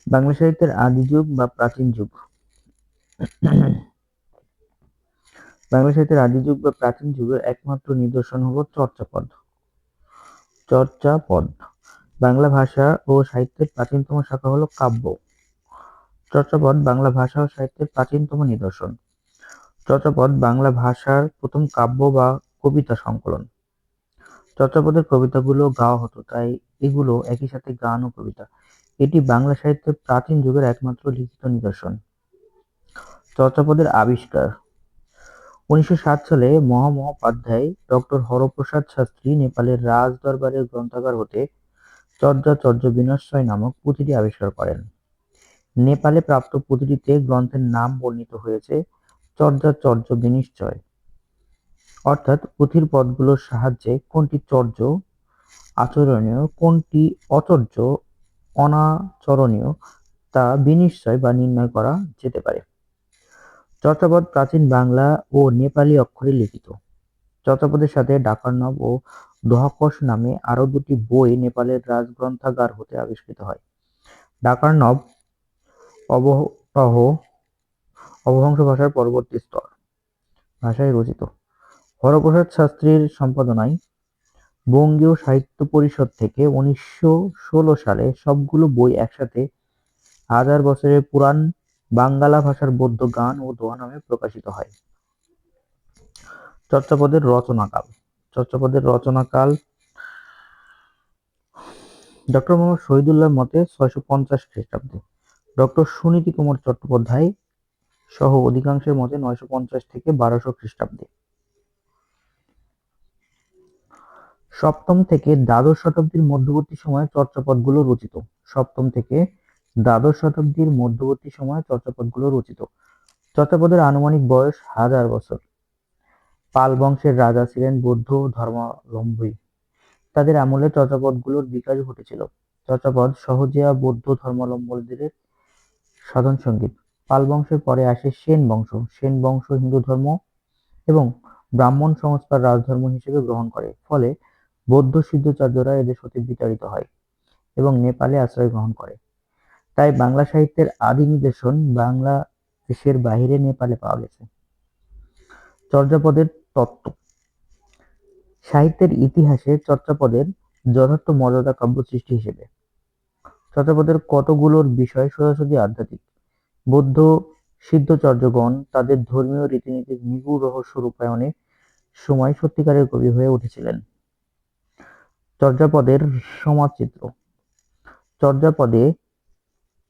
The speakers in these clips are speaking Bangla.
বাংলা সাহিত্যের আদি যুগ বা প্রাচীন যুগ। বাংলা সাহিত্যের আদি যুগ বা প্রাচীন যুগের একমাত্র নিদর্শন হলো চর্যাপদ। চর্যাপদ বাংলা ভাষা ও সাহিত্যের প্রাচীনতম শাখা হলো কাব্য। চর্যাপদ বাংলা ভাষা ও সাহিত্যের প্রাচীনতম নিদর্শন। চর্যাপদ বাংলা ভাষার প্রথম কাব্য বা কবিতা সংকলন। চর্যাপদের কবিতাগুলো গাওয়া হতো, তাই এগুলো একই সাথে গান ও কবিতা। এটি বাংলা সাহিত্যের প্রাচীন যুগের একমাত্র লিখিত নিদর্শন। চর্যাপদের আবিষ্কার 1907 সালে মহামহোপাধ্যায় ডক্টর হরপ্রসাদ শাস্ত্রী নেপালের রাজ দরবারের গ্রন্থাগার হতে চর্যাচর্য বিনশ্বর নামক পুঁথিটি আবিষ্কার করেন। নেপালে প্রাপ্ত পুঁথিটিতে গ্রন্থের নাম বর্ণিত হয়েছে চর্যাচর্য বিনিশ্চয়, অর্থাৎ পুঁথির পদগুলোর সাহায্যে কোনটি চর্য আচরণীয়, কোনটি অচর্য অনাচরণীয় তা বিনিশ্চয় বা নির্ণয় করা যেতে পারে। চর্যাপদ প্রাচীন বাংলা ও নেপালি অক্ষরে লিখিত। চর্যাপদের সাথে ডাকার্ণব ও দোহাকশ নামে আরো দুটি বই নেপালের রাজগ্রন্থাগার হতে আবিষ্কৃত হয়। ডাকার্ণব অবহ অবহংস ভাষার পরবর্তী স্তর, ভাষায় রচিত। হরপ্রসাদ শাস্ত্রীর সম্পাদনায় বঙ্গীয় সাহিত্য পরিষদ থেকে 1916 সালে সবগুলো বই একসাথে 1000 বছরের পুরাণ বাঙ্গালা ভাষার বৌদ্ধ গান ও দোহা নামে প্রকাশিত হয়। চর্যাপদের রচনাকাল। চর্যাপদের রচনাকাল ডক্টর মোহাম্মদ শহীদুল্লাহর মতে 650 খ্রিস্টাব্দে, ডক্টর সুনীতি কুমার চট্টোপাধ্যায় সহ অধিকাংশের মতে 950 থেকে 1200 খ্রিস্টাব্দে। সপ্তম থেকে দ্বাদশ শতাব্দীর মধ্যবর্তী সময়ে চর্যাপদগুলো রচিত। সপ্তম থেকে দ্বাদশ শতাব্দীর মধ্যবর্তী সময়ে চর্যাপদগুলো রচিত। চর্যাপদের আনুমানিক বয়স 1000 বছর। পাল বংশের রাজা ছিলেন বৌদ্ধ ধর্মাবলম্বী। তাদের আমলে চর্যাপদগুলোর বিকাশ ঘটেছিল। চর্যাপদ সহজিয়া বৌদ্ধ ধর্মাবলম্বীদের সাধন সঙ্গীত। পাল বংশের পরে আসে সেন বংশ। সেন বংশ হিন্দু ধর্ম এবং ব্রাহ্মণ সংস্কার রাজধর্ম হিসেবে গ্রহণ করে, ফলে বৌদ্ধ সিদ্ধাচার্যরা এদের হতে বিতাড়িত হয় এবং নেপালে আশ্রয় গ্রহণ করে। তাই বাংলা সাহিত্যের আদি নিদর্শন বাংলাদেশের বাহিরে নেপালে পাওয়া গেছে। চর্যাপদের তত্ত্ব। সাহিত্যের ইতিহাসে চর্যাপদের যথার্থ মর্যাদা কাব্য সৃষ্টি হিসেবে। চর্যাপদের কতগুলোর বিষয় সোজাসুজি আধ্যাত্মিক। বৌদ্ধ সিদ্ধাচার্যগণ তাদের ধর্মীয় রীতিনীতির নিগূঢ় রহস্য রূপায়ণে সময় সত্যিকারের কবি হয়ে উঠেছিলেন। চর্যাপদের সমাজচিত্র। চর্যাপদে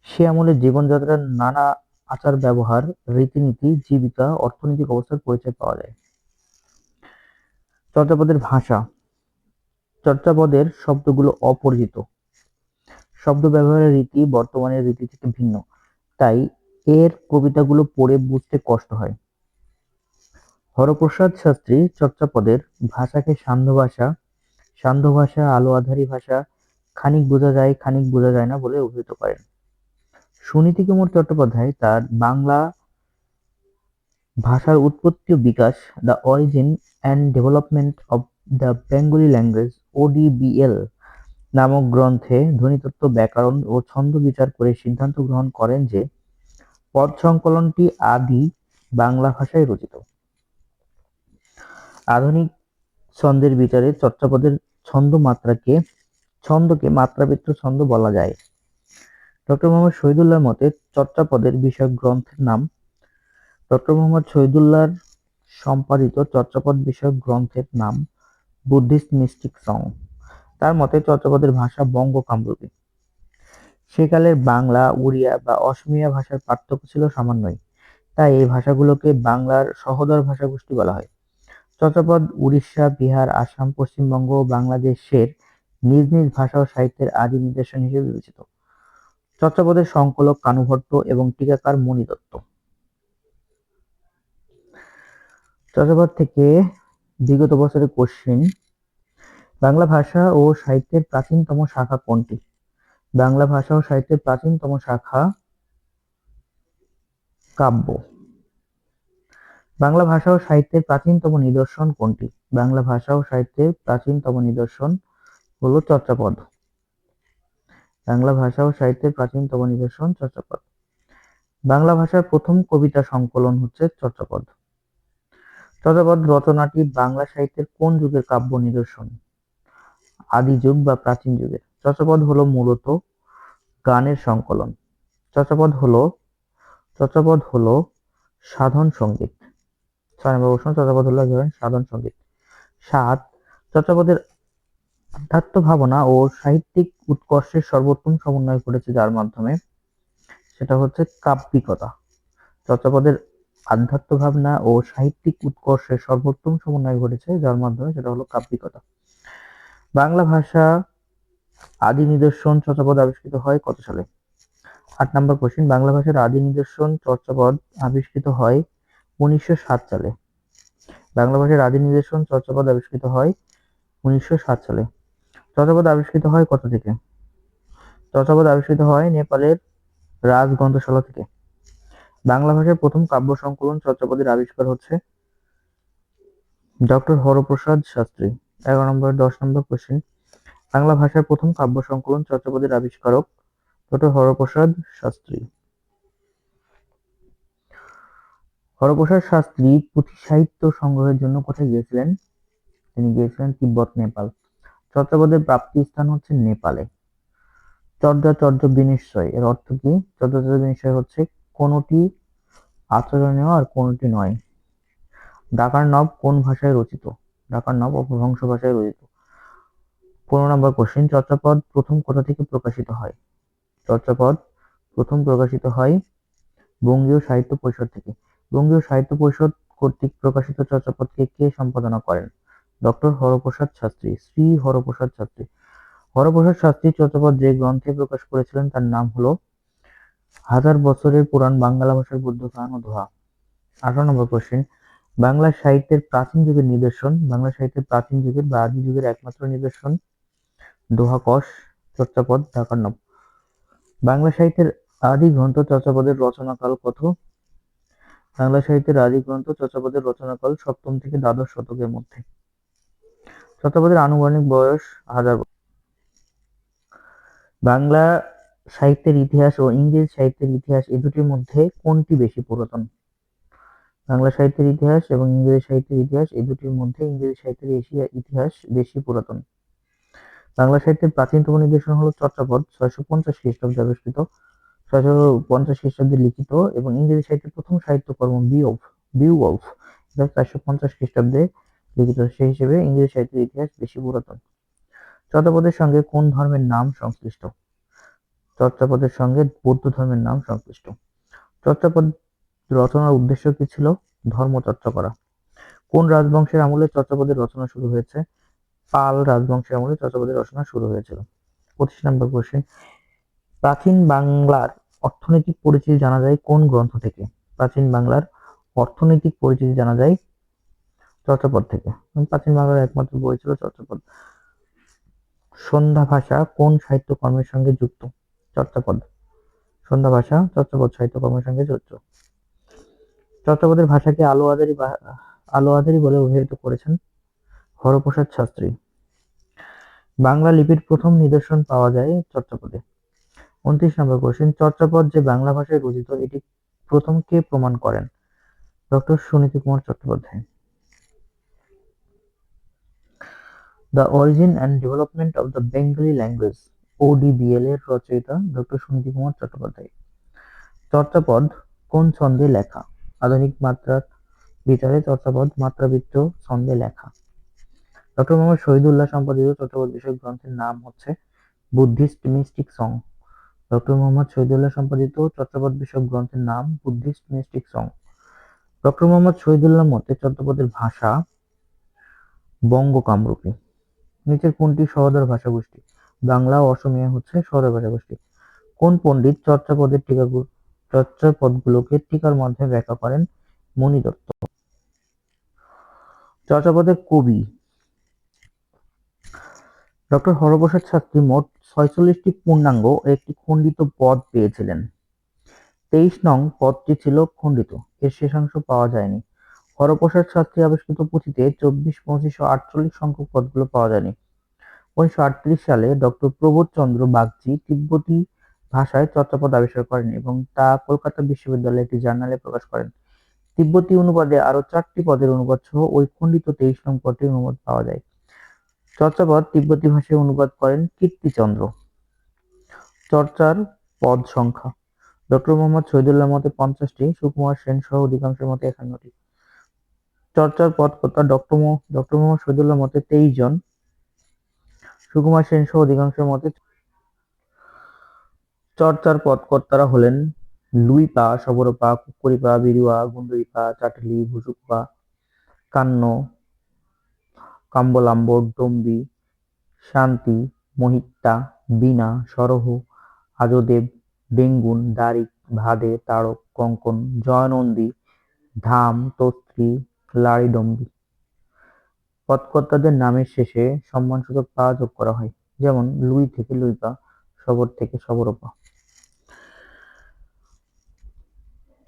সে আমলের জীবনযাত্রার নানা আচার ব্যবহার, রীতিনীতি, জীবিকা, অর্থনৈতিক অবস্থার পরিচয় পাওয়া যায়। চর্যাপদের ভাষা। চর্যাপদের শব্দগুলো অপরিচিত। শব্দ ব্যবহারের রীতি বর্তমানের রীতি থেকে ভিন্ন, তাই এর কবিতাগুলো পড়ে বুঝতে কষ্ট হয়। হরপ্রসাদ শাস্ত্রী চর্যাপদের ভাষাকে সান্ধ্য ভাষা, আলো আঁধারি ভাষা, খানিক বোঝা যায় খানিক বোঝা যায় না বলে অভিহিত করেন। সুনীতি কুমার চট্টোপাধ্যায় তার বাংলা ভাষার উৎপত্তি ও বিকাশ, the origin and development of the Bengali language (ODBL) নামক গ্রন্থে ধ্বনিতত্ত্ব, ব্যাকরণ ও ছন্দ বিচার করে সিদ্ধান্ত গ্রহণ করেন যে পদ সংকলনটি আদি বাংলা ভাষায় রচিত। আধুনিক ছন্দের বিচারে চর্যাপদের ছন্দকে মাত্রাবৃত্ত ছন্দ বলা যায়। ডক্টর মোহাম্মদ শহীদুল্লাহর মতে চর্যাপদের বিষয়ক গ্রন্থের নাম। ডক্টর মোহাম্মদ শহীদুল্লাহর সম্পাদিত চর্যাপদ বিষয়ক গ্রন্থের নাম বুদ্ধিস্ট মিস্টিক সং। তার মতে চর্যাপদের ভাষা বঙ্গ কামরূপী। সেকালের বাংলা, উড়িয়া বা অসমীয়া ভাষার পার্থক্য ছিল সামান্যই, তাই এই ভাষাগুলোকে বাংলার সহোদর ভাষাগোষ্ঠী বলা হয়। চর্যাপদ উড়িষ্যা, বিহার, আসাম, পশ্চিমবঙ্গ ও বাংলাদেশের নিজ নিজ ভাষা ও সাহিত্যের আদি নিদর্শন হিসেবে বিবেচিত। চর্যাপদের সংকলক কানু ভট্ট এবং টিকাকার মণি দত্ত। চর্যাপদ থেকে বিগত বছরের কোশ্চেন: বাংলা ভাষা ও সাহিত্যের প্রাচীনতম শাখা কোনটি? বাংলা ভাষা ও সাহিত্যের প্রাচীনতম শাখা কাব্য। বাংলা ভাষা ও সাহিত্যের প্রাচীনতম নিদর্শন কোনটি? বাংলা ভাষা ও সাহিত্যের প্রাচীনতম নিদর্শন হলো চর্যাপদ। বাংলা ভাষা ও সাহিত্যের প্রাচীনতম নিদর্শন চর্যাপদ। বাংলা ভাষার প্রথম কবিতা সংকলন হচ্ছে চর্যাপদ। চর্যাপদ রচনাটি বাংলা সাহিত্যের কোন যুগের কাব্য নিদর্শন? আদি যুগ বা প্রাচীন যুগের। চর্যাপদ হলো মূলত গানের সংকলন। চর্যাপদ হলো সাধন সঙ্গীত। ৬ নম্বর প্রশ্ন, চর্যাপদ হলো এক ধরনের সাধন সঙ্গীত। ৭, চর্যাপদের আধ্যাত্ম ভাবনা ও সাহিত্যিক উৎকর্ষের সর্বোত্তম সমন্বয় ঘটেছে যার মাধ্যমে, সেটা হচ্ছে কাব্যিকতা। চর্যাপদের আধ্যাত্ম ভাবনা ও সাহিত্যিক উৎকর্ষের সর্বোত্তম সমন্বয় ঘটেছে যার মাধ্যমে, সেটা হলো কাব্যিকতা। বাংলা ভাষা আদি নিদর্শন চর্যাপদ আবিষ্কৃত হয় কত সালে? ৮ নম্বর কোশ্চেন, বাংলা ভাষার আদি নিদর্শন চর্যাপদ আবিষ্কৃত হয় ১৯০৭ সালে। বাংলা ভাষার আদি নিদর্শন চর্যাপদ আবিষ্কৃত হয় ১৯০৭ সালে। চর্যাপদ আবিষ্কৃত হয় কত থেকে? চর্যাপদ আবিষ্কৃত হয় নেপালের রাজগ্রন্থশালা থেকে। বাংলা ভাষার প্রথম কাব্য সংকলন চর্যাপদের আবিষ্কার হচ্ছে ডক্টর হরপ্রসাদ শাস্ত্রী। ১১ নম্বর ১০ নম্বর কোশ্চেন, বাংলা ভাষার প্রথম কাব্য সংকলন চর্যাপদের আবিষ্কারক ডক্টর হরপ্রসাদ শাস্ত্রী। হরপ্রসাদ শাস্ত্রী পুঁথি সাহিত্য সংগ্রহের জন্য কোথায় গিয়েছিলেন? তিনি গিয়েছিলেন তিব্বত, নেপাল। চর্যাপদের প্রাপ্তি স্থান হচ্ছে নেপালে। চর্যাচর্য বিনিশ্চয় এর অর্থ কি? চর্যাচর্য বিনিশ্চয় হচ্ছে কোনটি আচরণীয় আর কোনটি নয়। ডাকার নব কোন ভাষায় রচিত? ডাকার নব অপভ্রংশ ভাষায় রচিত। ১৫ নম্বর কোশ্চেন, চর্যাপদ প্রথম কোথা থেকে প্রকাশিত হয়? চর্যাপদ প্রথম প্রকাশিত হয় বঙ্গীয় সাহিত্য পরিষদ থেকে। বঙ্গীয় সাহিত্য পরিষদ কর্তৃক প্রকাশিত চর্যাপদকে কে সম্পাদনা করেন? ডক্টর হরপ্রসাদ শাস্ত্রী, শ্রী হরপ্রসাদ শাস্ত্রী। হরপ্রসাদ শাস্ত্রী চর্যাপদ যে গ্রন্থে প্রকাশ করেছিলেন তার নাম হলো হাজার বছরের পুরাণ বাংলা ভাষার গদ্য গান ও দোহা। ১৮ নম্বর কোশ্চেন, বাংলা সাহিত্যের প্রাচীন যুগের নিদর্শন। বাংলা সাহিত্যের প্রাচীন যুগের বা আদি যুগের একমাত্র নিদর্শন দোহা, কষ, চর্যাপদ, ঢাকার নব। বাংলা সাহিত্যের আদি গ্রন্থ চর্যাপদের রচনাকাল কত? বাংলা সাহিত্যের আদি গ্রন্থ চর্যাপদের রচনাকাল সপ্তম থেকে দ্বাদশ শতকের মধ্যে। চর্যাপদের আনুমানিক বয়স 1000 বছর। বাংলা সাহিত্যের ইতিহাস ও ইংরেজি সাহিত্যের ইতিহাস এ দুটির মধ্যে কোনটি বেশি পুরাতন? বাংলা সাহিত্যের ইতিহাস এবং ইংরেজি সাহিত্যের ইতিহাস এই দুটির মধ্যে ইংরেজি সাহিত্যের ইতিহাস বেশি পুরাতন। বাংলা সাহিত্যের প্রাচীনতম নিদর্শন হলো চর্যাপদ, ৬৫০ খ্রিস্টাব্দে আবিষ্কৃত, ৬৫০ খ্রিস্টাব্দে লিখিত, এবং ইংরেজি সাহিত্যের প্রথম সাহিত্যকর্ম বিওল্ফ ৪৫০ খ্রিস্টাব্দে লিখিত। সেই হিসেবে ইংরেজি সাহিত্যের ইতিহাস বেশি পুরাতন। চর্যাপদের সঙ্গে কোন ধর্মের নাম সংশ্লিষ্ট? চর্যাপদের সঙ্গে বৌদ্ধ ধর্মের নাম সংশ্লিষ্ট। চর্যাপদ রচনার উদ্দেশ্য কি ছিল? ধর্ম চর্চা করা। কোন রাজবংশের আমলে চর্যাপদের রচনা শুরু হয়েছে? পাল রাজবংশের আমলে চর্যাপদের রচনা শুরু হয়েছিল। ২৫ নম্বর কোশ্চেন, প্রাচীন বাংলার অর্থনৈতিক পরিচিতি জানা যায় কোন গ্রন্থ থেকে? প্রাচীন বাংলার অর্থনৈতিক পরিচিতি জানা যায় চর্যাপদ থেকে। প্রাচীন বাংলার একমাত্র বই ছিল চর্যাপদ। সন্ধ্যা ভাষা কোন সাহিত্যকর্মের সঙ্গে যুক্ত? চর্যাপদ। সন্ধ্যা ভাষা চর্যাপদ সাহিত্যকর্মের সঙ্গে যুক্ত। চর্যাপদের ভাষাকে আলো আঁধারি বলে অভিহিত করেছেন হরপ্রসাদ শাস্ত্রী। বাংলা লিপির প্রথম নিদর্শন পাওয়া যায় চর্যাপদে। ২৯ নম্বর কোশ্চেন, চর্যাপদ যে বাংলা ভাষায় রচিত এটি প্রথম কে প্রমাণ করেন? Doctor Suniti Kumar Chattopadhyay. The origin and development of the Bengali language ODBL এর রচয়িতা ডক্টর সুনীতি কুমার চট্টোপাধ্যায়। চর্যাপদ কোন ছন্দে লেখা? আধুনিক মাত্রার বিচারে চর্যাপদ মাত্রাবৃত্ত ছন্দে লেখা। ডক্টর মোহাম্মদ শহীদুল্লাহ সম্পাদিত চর্যাপদ বিষয়ক গ্রন্থের নাম হচ্ছে Buddhist mystic song. Doctor Mohammad Shahidullah সম্পাদিত চর্যাপদ বিষয়ক গ্রন্থের নাম Buddhist mystic song. Doctor Mohammad Shahidullah মতে চর্যাপদের ভাষা বঙ্গ কামরূপী। নিচের কোনটি সহোদর ভাষাগোষ্ঠী? বাংলা ও অসমীয়া হচ্ছে সহোদর ভাষাগোষ্ঠী। কোন পণ্ডিত চর্যাপদগুলোকে টিকার মাধ্যমে ব্যাখ্যা করেন? মণি দত্ত। চর্যাপদের কবি ডক্টর হরপ্রসাদ শাস্ত্রী মোট ৪৬টি পূর্ণাঙ্গ ও একটি খণ্ডিত পদ পেয়েছিলেন। ২৩ নং পদটি ছিল খণ্ডিত, এর শেষাংশ পাওয়া যায়নি। হরপ্রসাদ শাস্ত্রী আবিষ্কৃত পুঁথিতে ২৪, ২৫ ও ৪৮ সংখ্যক পদগুলো পাওয়া যায়নি। 1938 সালে ডক্টর প্রবোধচন্দ্র বাগচি তিব্বতী ভাষায় চর্যাপদ আবিষ্কার করেন এবং তা কলকাতা বিশ্ববিদ্যালয়ের একটি জার্নালে প্রকাশ করেন। তিব্বতী অনুবাদে আরো 4টি পদের অনুবাদ সহ ওই খণ্ডিত 23 নং পদটির অনুবাদ পাওয়া যায়। চর্যাপদ তিব্বতী ভাষায় অনুবাদ করেন কীর্তিচন্দ্র। চর্চার পদ সংখ্যা: ডক্টর মোহাম্মদ শহীদুল্লাহর মতে 50টি, সুকুমার সেন সহ অধিকাংশের মতে 51টি। চর্চার পদকর্তা: ডক্টর মোহাম্মদ শহীদুল্লাহর মতে 23 জন, সুকুমার সেন সহ অধিকাংশের মতে। চর্চার পদকর্তারা হলেন লুইপা, শবরপা, কুক্কুরিপা, বিরুয়া, গুণ্ডরিপা, চাটুলি, ভুসুকপা, কান্ন, কাম্বলাম্বর, ডম্বি, শান্তি, মহিত্তা, বীণা, সরহ, আজদেব, ডেঙ্গুন, দারিক, ভাদে, তারক, কঙ্কন, জয়নন্দী, ধাম, তস্ত্রী, লারিডম্বী। পদকর্তাদের নামের শেষে সম্মানসূচক পা যোগ করা হয়, যেমন লুই থেকে লুইপা, শবর থেকে শবরপা।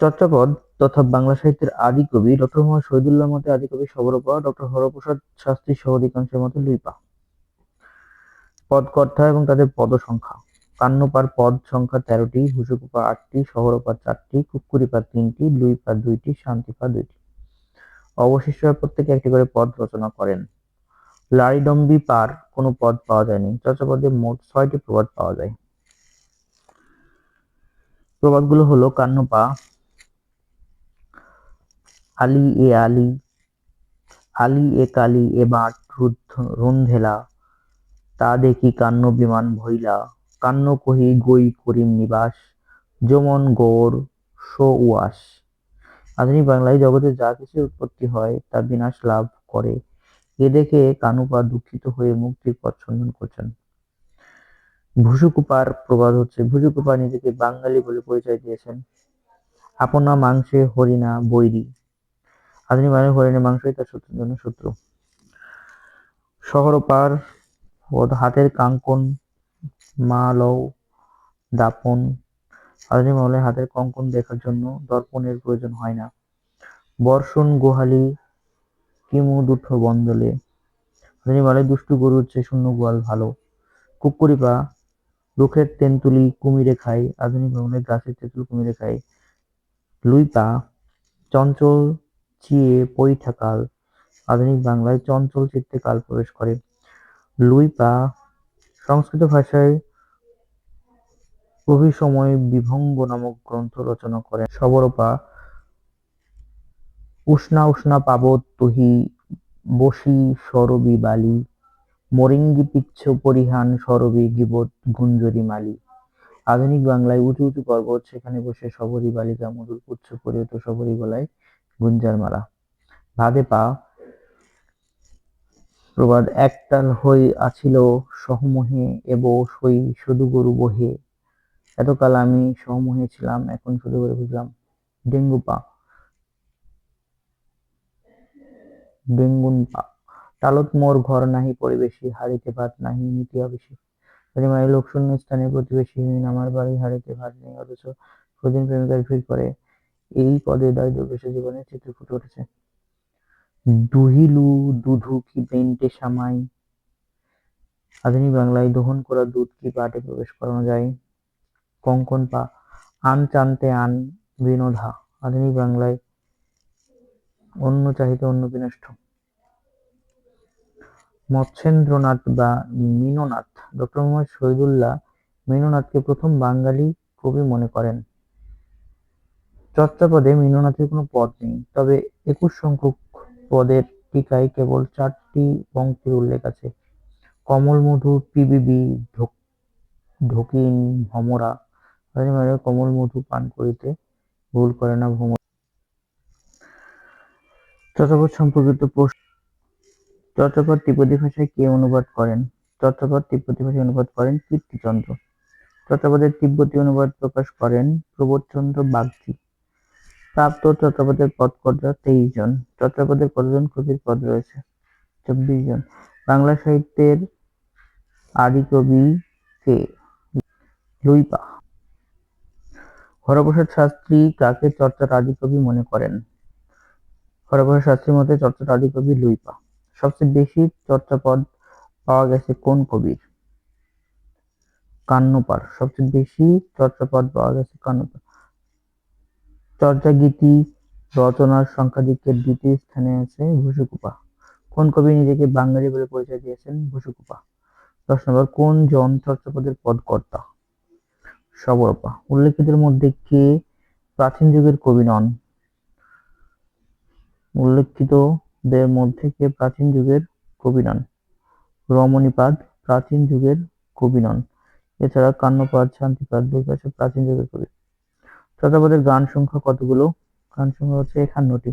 চর্যাপদ তথা বাংলা সাহিত্যের আদি কবি ডক্টর মোহাম্মদ শহীদুল্লাহর মতে আদিকবি শবরপা, ডক্টর হরপ্রসাদ শাস্ত্রী সহ অধিকাংশের মতে লুইপা। পদকর্তা এবং তাদের পদ সংখ্যা: কান্নপার পদ সংখ্যা 13টি, ভুসুকপা 8টি, শবরপা 4টি, কুক্কুরিপা 3টি, লুইপা 2টি, শান্তিপা 2টি। অবশিষ্টরা প্রত্যেকে একটি করে পদ রচনা করেন। লারিডম্বী পার কোনো পদ পাওয়া যায়নি। চর্যাপদে মোট 6টি প্রবাদ পাওয়া যায়। প্রবাদগুলো হলো: কান্নপা: আলি এ আলি, আলি এ কালি এ বাঁট রুন্ধেলা, তা দেখি কান্ন বিমান ভইলা, কান্ন কহি গই করিম নিবাস, যমন গৌর সো উয়াস। আধুনিক বাংলায় জগতে যা কিছু উৎপত্তি হয় তা বিনাশ লাভ করে, এ দেখে কানুপা দুঃখিত হয়ে মুক্তির পথ সন্ধান করছেন। ভুসুকুপার প্রবাদ হচ্ছে: ভুসুকুপা নিজেকে বাঙালি বলে পরিচয় দিয়েছেন। আপনা মাংসে হরিণা বৈরী। আধুনিক বাংলায় হরিণের মাংসই তার শত্রুর জন্য শত্রু। শহরপার হাতের কাঙ্কন মা লও দাপন। আধুনিক বাংলায় হাতের কঙ্কন দেখার জন্য দর্পণের প্রয়োজন হয় না। বর্ষণ গোহালি কিমু দুঠো বন্দলে। আধুনিক বাংলায় দুষ্টু গরুর চেয়ে শূন্য গোয়াল ভালো। কুক্কুরিপা: রুখের তেন্তুলি কুমিরে খায়। আধুনিক বাংলায় গাছের তেঁতুল কুমিরে খায়। লুইপা: চঞ্চল চিয়ে পৈঠা কাল। আধুনিক বাংলায় চঞ্চল চিত্তে কাল প্রবেশ করে। লুইপা সংস্কৃত ভাষায় অভিসময় বিভঙ্গ নামক গ্রন্থ রচনা করেন। শবরপা: উষ্ণা উষ্ণা পাবত তুহি বসি সরবি বালি, মরিঙ্গি পিচ্ছ পরিহান সরবি গিবত গুঞ্জরি মালি। আধুনিক বাংলায় উঁচু উঁচু পর্বত, সেখানে বসে সবরি বালিকা মধুর পুচ্ছ পরিহত সবরি গলায় গুঞ্জার মালা। ভাদে পা প্রবাদ: একতাল হই আছিল সহমোহে এব সই শুধু গরু বহে, এতকাল আমি সহমোহে ছিলাম, এখন শুধু গরু বুঝলাম। ডেঙ্গুপা ডেঙ্গুন পা: টালত মোর ঘর নাহি পরিবেশী, হাড়িতে ভাত নাহি নীতি অবেশী। মানে লোকশূন্য স্থানে প্রতিবেশীহীন আমার বাড়ি, হাড়িতে ভাত নেই, অথচ প্রতিদিন প্রেমিকার ভিড় করে। এই পদে দারিদ্র্যগ্রস্ত জীবনের চিত্র ফুটে উঠেছে। দুহিলু দুধু কি পেন্টে সামাই। আধুনিক বাংলায় দহন করা দুধ কি পাটে প্রবেশ করানো যায়। কঙ্কন পা: আন চানতে আন বিনোধা। আধুনিক বাংলায় অন্য চাহিতে অন্য বিনষ্ট। মৎস্যেন্দ্রনাথ বা মীননাথ: ডক্টর মোহাম্মদ শহীদুল্লাহ মীননাথকে প্রথম বাঙালি কবি মনে করেন। চর্যাপদে মীননাথের কোনো পদ নেই, তবে 21 সংখ্যক পদের টিকায় কেবল 4টি পংক্তির উল্লেখ আছে। কমলমধু পিবিবি ঢোকিন ভমরা। কমল মধু পান করিতে ভুল করে না ভ্রমরা। চর্যাপদ সম্পর্কিত প্রশ্ন: চর্যাপদ তিব্বতী ভাষায় কে অনুবাদ করেন? চর্যাপদ তিব্বতী ভাষায় অনুবাদ করেন কীর্তিচন্দ্র। চর্যাপদের তিব্বতী অনুবাদ প্রকাশ করেন প্রবোধচন্দ্র বাগচি। প্রাপ্ত চর্যাপদের পদকর্তা 23 জন। চর্যাপদের কতজন কবির পদ রয়েছে? 24 জন। বাংলা সাহিত্যের আদি কবি কে? লুইপা। হরপ্রসাদ শাস্ত্রী কাকে চর্যার আদি কবি মনে করেন? হরপ্রসাদ শাস্ত্রীর মতে চর্যার আদি কবি লুইপা। সবচেয়ে বেশি চর্যাপদ পাওয়া গেছে কোন কবির? কান্নপার। সবচেয়ে বেশি চর্যাপদ পাওয়া গেছে কান্নপার। চর্যাগীতি রচনার সংখ্যাধিক্যে দ্বিতীয় স্থানে আছে ভূষকুপা। কোন কবি নিজেকে বাঙালি বলে পরিচয় দিয়েছেন? ভূষকুপা। 10 নম্বর, কোন জন চর্যাপদের পদকর্তা? সবরপা। উল্লেখিতদের মধ্যে কে প্রাচীন যুগের কবি নন? উল্লেখিতদের মধ্যে কে প্রাচীন যুগের কবি নন? রমণীপাদ প্রাচীন যুগের কবি নন। এছাড়া কান্নপাদ, শান্তিপাদ, বৈপাস প্রাচীন যুগের কবি। চর্যাপদের গান সংখ্যা কতগুলো? গান সংখ্যা হচ্ছে 51টি।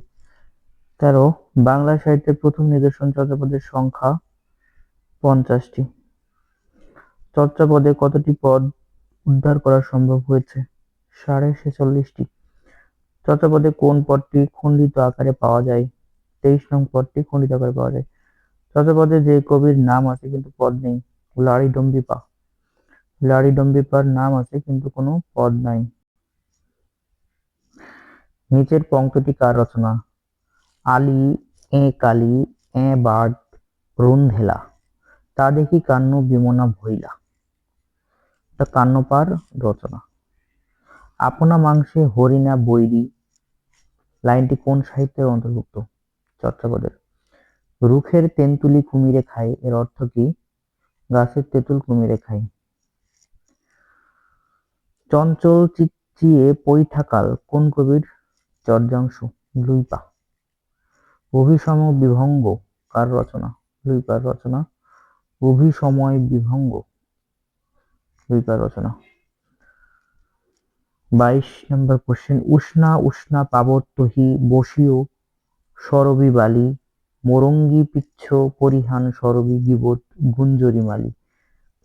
13, বাংলা সাহিত্যের প্রথম নিদর্শন চর্যাপদের সংখ্যা 50টি। চর্যাপদে কতটি পদ উদ্ধার করা সম্ভব হয়েছে? 46.5টি। চর্যাপদে কোন পদটি খণ্ডিত আকারে পাওয়া যায়? 23 নং পদটি খণ্ডিত আকারে পাওয়া যায়। চর্যাপদে যে কবির নাম আছে কিন্তু পদ নেই? লারিডম্বিপা। লারিডম্বিপার নাম আছে কিন্তু কোনো পদ নাই। নিচের পংক্তিটি কার রচনা? আলি এ কালি এ বার্ড রুন্ধেলা তা দেখি কান্ন বিমনা ভইলা। এটা কান্নপার রচনা। আপনা মাংসে হরিণা বৈরী লাইনটি কোন সাহিত্যের অন্তর্ভুক্ত? চর্যাপদের। রুখের তেন্তুলি কুমিরে খায় এর অর্থ কি? গাছের তেঁতুল কুমিরে খায়। চঞ্চল চিচিয়ে পৈঠাকাল কোন কবির চর্যাংশ? লুইপা। অভিসম বিভঙ্গ কার রচনা? লুইপার রচনা। অভিসময় বিভঙ্গ লুইপার রচনা। 22 নম্বর কোশ্চেন, উষ্ণা উষ্ণা পাবত্তহি বসিও সরবি বালি মোরঙ্গি পিচ্ছ পরিহান সরবি গিবত গুঞ্জরি মালি।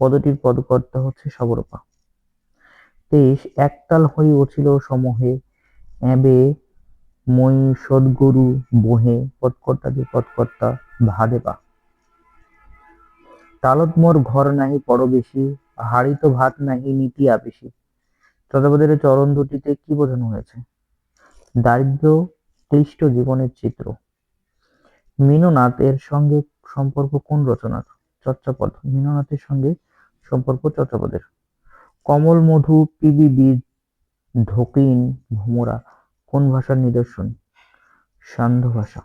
পদটির পদকর্তা হচ্ছে সবরপা। 23, একতাল হই অছিল সমহে এবে মই সদ্গুরু বহে। পদকর্তা ভাদেপা। তালত মোর ঘর নাহি পরবেশী হাড়িত ভাত নাহি নীতি আবেশী। চর্যাপদের চরণ দুটিতে কি বোঝানো হয়েছে? দারিদ্র ক্লিষ্ট জীবনের চিত্র। মীননাথ এর সঙ্গে সম্পর্ক কোন রচনার? চর্যাপদ। মীননাথের সঙ্গে সম্পর্ক চর্যাপদের। কমল মধু পিবি বীজ ঢোকিন ভোমরা কোন ভাষার নিদর্শন? সান্ধ্য ভাষা।